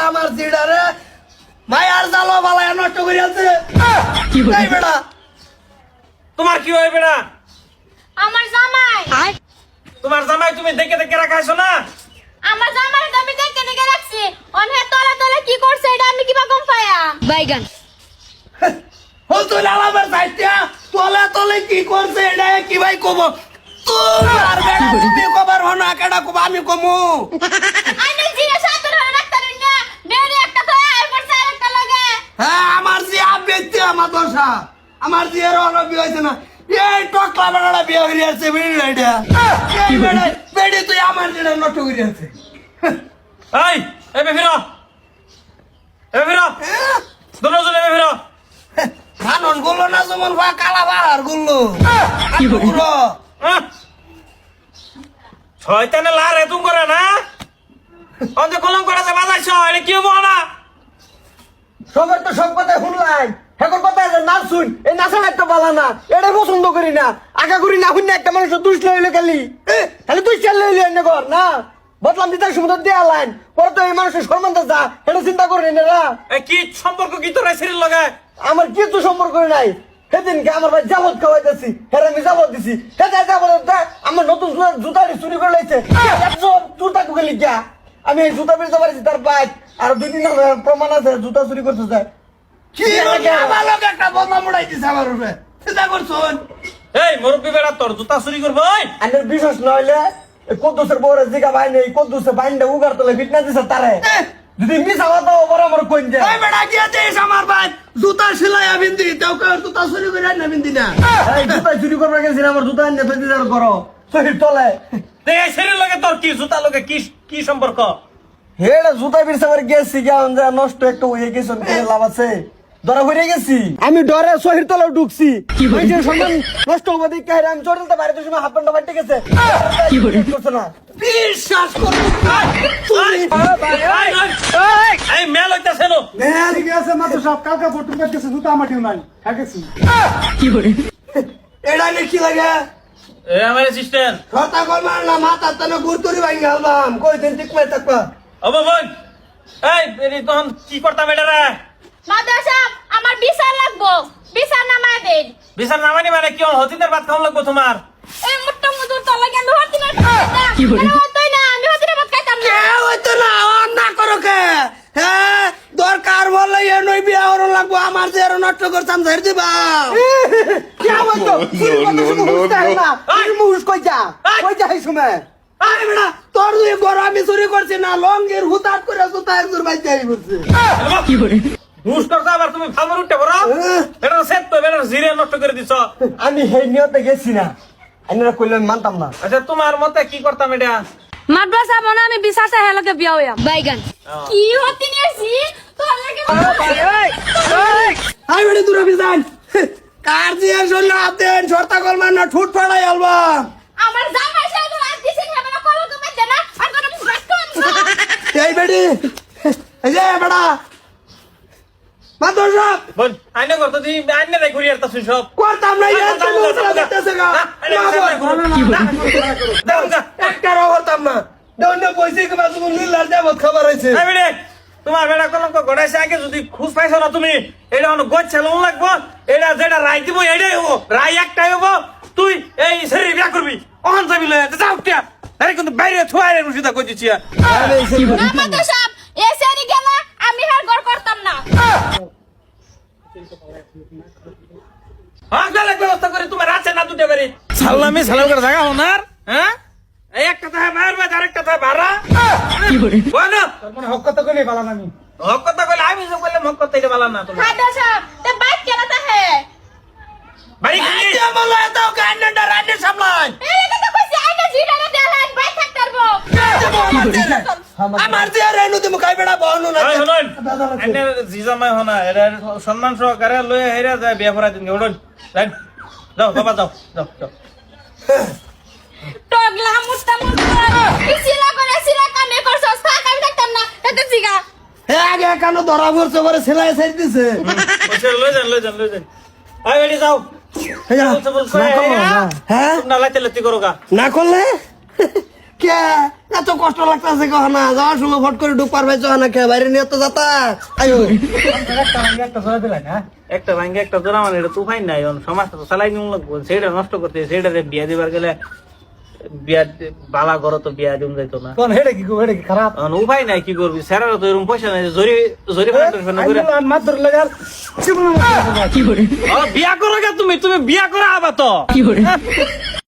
আমার জিডারে মায়ার জালো বালায় নষ্ট করে আছে। এই বেটা তোমার কি হয় বেটা? আমার জামাই তোমার জামাই তুমি দেখে দেখে রাখাইছো না? আমার জামাই তো আমি দেখে দেখে রাখছি অনে তলে তলে কি করছে এটা আমি কিবা কম পায়া বাইগান হতুল আলামের সাইডটা তলে তলে কি করছে এটা কি ভাই কব তোমার বেটা তুমি কবার হনা কেডা কব আমি কমু আইনে জিরে সাতর রাখতারেন না বেরে একটা তো এরপর চার একটা লাগে হ্যাঁ আমার যে আবেতে আমার দশা আমার যে এর হলো বিয়ে হইছে না এই টকলা বেড়া বিয়ে হইছে আছে বেড়ি রাইডা এই বেড়া বেড়ি তুই আমার যেটা নষ্ট করে আছে এই এবে ফিরো দুজন এবে ফিরো। খানন গুলো না যেমন বা কালা বাহার গুলো কি বলো শয়তানে লারে তুমি করে না অন্ধে কলম করাতে বাজাইছো এটা কি হবো না? সবার তো সব কথা শুনলাই এখন কথা আছে নাচ শুন এই নাচা একটা বালা না এটা পছন্দ করি না আগা করি না শুন একটা মানুষ দুষ্ট লইলে খালি খালি তুই চাল লইলে এনে কর না বদলাম দিতে সমুদ্র দেয়া লাইন পরে তো এই মানুষের সম্বন্ধে যা এটা চিন্তা করি না এই কি সম্পর্ক কি তোর সিরিয়াল লাগে? আমার কিছু সম্পর্ক নাই সেদিনকে আমার ভাই জাবত খাওয়াইতেছি হেরে আমি জাবত দিছি হেরে জাবত আমার নতুন জুতা চুরি করে লাইছে জুতা কুকে লিখা আমি এই জুতা বেরতে পারছি তার বাইক আর 2-3 প্রমাণ আছে জুতা চুরি করতে যায় কি আমার লোক একটা বদনাম উড়াই দিছে আমার উপরে চিন্তা করছুন এই মুরব্বি বেড়া তোর জুতা চুরি করবো আনের বিশ্বাস নইলে কদ্দুসের বড় জিগা ভাই নেই কদ্দুসে বাইন্ডা উগার তোলে ফিটনেস দিছে তারে যদি মিস আওয়া দাও বড় আমার কইন যায় এই বেটা কি দেশ আমার ভাই জুতা সেলাই বিন্দি তাও কে জুতা চুরি করে না বিন্দি না এই জুতা চুরি করবে গেছি আমার জুতা এনে ফেলে দিতে করো শরীর তলে এই সিরিয়াল লাগে তোর কি জুতা লগে কি সম্পর্ক? হেডা জুতা বিরসা করে গেছি গান যা নষ্ট একটা হয়ে গেছে লাভ আছে ধরা হয়ে গেছি আমি ডরে শহীদ তলে ঢুকছি মানুষের সম্মান নষ্ট হবে দেখে আমি চড়তে পারি তো সময় হাত পান্ডা বাড়তে গেছে কি করছে না বিশ্বাস করো এই মেল হইতাছে নো এটা নিয়ে কি লাগে এ আমার অ্যাসিস্ট্যান্ট কথা কল মার না মাথা তানে গুরতুরি ভাই গেলাম কই দিন ঠিক মে তাকবা ও বোন এই এরি তখন কি করতাম এটা রে? মাদার সাহেব আমার বিচার লাগবো বিচার নামায় দেন বিচার নামানি মানে কি হতিনের ভাত খাওয়া লাগবো তোমার? এই মোট্টা মুদুর তলে কেন হতিনের কি বলি হতই না আমি হতিনের ভাত খাইতাম না কে হইতো না অন না করো কে হ্যাঁ দরকার বললে এ নই বিয়া হরো লাগবো আমার যে এর নষ্ট করতাম ধর দিবা কি হতো মুহুস কই যা এই সময় আরে বেটা তোর দুই গরো আমি চুরি করছি না লঙ্গের হুতাট করে জুতা একজোর বাইতে আই করছে কি বলি দুষ করছো আবার তুমি ফালমার উঠতে পারো? এটা সেট তো বেটা জিরে নষ্ট করে দিছ। আমি সেই নিয়তে গেছি না আইনারা কইলে আমি মানতাম না আচ্ছা তোমার মতে কি করতাম এটা? মাদ্রাসা মনে আমি বিশ্বাসে হেলকে বিয়া হইয়াম বাইগান কি হতি নিয়েছি তোর লাগে আই বেটা দূরে বিজান কার দিয়ে শুনলে আপনি শর্তা কল মার না ঠুট ফাড়াই আলবাম আমার জামাই সাহেব আর দিছেন হবে না কল তুমি দেনা আর কোন রাস্তা এই বেটি এই যে বেটা মাদর সাহেব বোন আইনে করতে দি আইনে রে ঘুরি আর তাছুন সব করতাম না এই যে মুখরা দেখতেছে গা একটা রো করতাম না দন্ড পয়সা কে বাজু লীলার দেবত খবর হইছে এই বেড়ে তোমার বেড়া কলঙ্ক গড়াইছে আগে যদি খুশ পাইছো না তুমি এটা অন গোছ ছেলন লাগবো এটা যেটা রাই দিব এটাই হবো রাই একটাই হবো তুই এই শরীর বিয়া করবি অহন যাবি লয়ে যাও টিয়া আরে কিন্তু বাইরে থুয়ারে রুশিদা কই দিছি মাদার সাহেব এই সেরি গেলে আমি আর গড় করতাম না আগে ব্যবস্থা করে তোমার আছে না দুটো বাড়ি সালামি সালাম করে জায়গা হনার হ্যাঁ এই একটা তাহে মায়ের বাদ আরেকটা তাহে ভাড়া কি বলি বলো মানে হক কথা কইলে ভালো না আমি হক কথা কইলে আমি সব কইলে হক কথা এটা ভালো না তোমার মাদার সাহেব তে বাইক কেলাতা হে বাড়ি কি আইতে বলো এত গান্ডা রান্নে সামলাই এই কথা কইছি আইনা জিরারে দেলান বাইক থাকতারবো আমার যে রেনু তুমি খাই বেড়া বহনু না এই শুনুন এনে জিজামাই হনা এরা সম্মান সহকারে লয়ে হেরা যায় বিয়া করা দিন ওড়ন রাইট যাও বাবা যাও যাও যাও টগলা মুস্তা মুস্তা সিলা করে সিলা কামে করছস থাক আমি থাকতাম না এটা জিগা আগে কেন ধরা পড়ছে পরে সেলাই সাইড দিছে ওছে লয়ে যান আই বেটি যাও হ্যাঁ হ্যাঁ না লাইতে লতি করো গা না করলে কে এত কষ্ট লাগতেছে কখনা যাওয়ার সময় ফট করে ঢুক পারবে না কে বাইরে নিয়ে তো যাতা আয়ো একটা ধরে দিলাই না একটা ভাঙ্গে একটা জোড়া মানে এটা তুফাই নাই সমাজটা তো চালাই নিয়ে লাগবো সেটা নষ্ট করতে সেটা বিয়া দিবার গেলে বিয়া বালা ঘর তো বিয়া দিন যাইতো না কোন হেডে কি খারাপ এখন উপায় নাই কি করবি স্যারেরও তো এরকম পয়সা নাই জরি জরি মাত্র লাগার বিয়া করো গে তুমি বিয়া করা আবার তো